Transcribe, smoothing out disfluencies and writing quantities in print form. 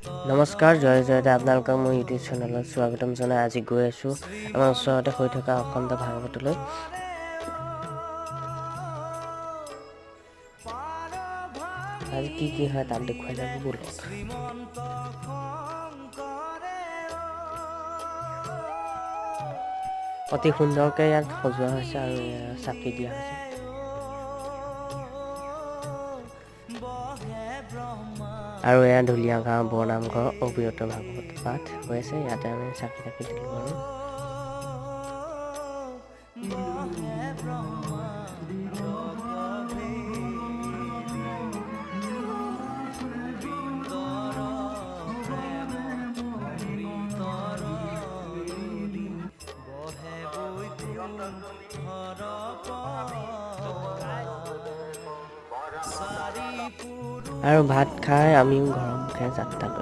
নমস্কাৰ জয় জয়তে আপোনালোকক মোৰ ইউটিউব চেনেলত স্বাগতম জনাই আজি গৈ আছোঁ আমাৰ ওচৰতে হৈ থকা অখণ্ড ভাগৱতলৈ। আজি কি হয় তাত দেখুৱাই যাব ব'লক। অতি সুন্দৰকৈ ইয়াত সজোৱা হৈছে আৰু চাকি দিয়া হৈছে। আৰু এয়া ঢুলীয়া গাঁও বৰনামঘৰ অবিৰত ভাগৱত পাঠ হৈ আছে। ইয়াতে আমি চাকি তাকি দিলোঁ আৰু আৰু ভাত খাই আমিও ঘৰৰ মুখে যাত্ৰা কৰিলোঁ।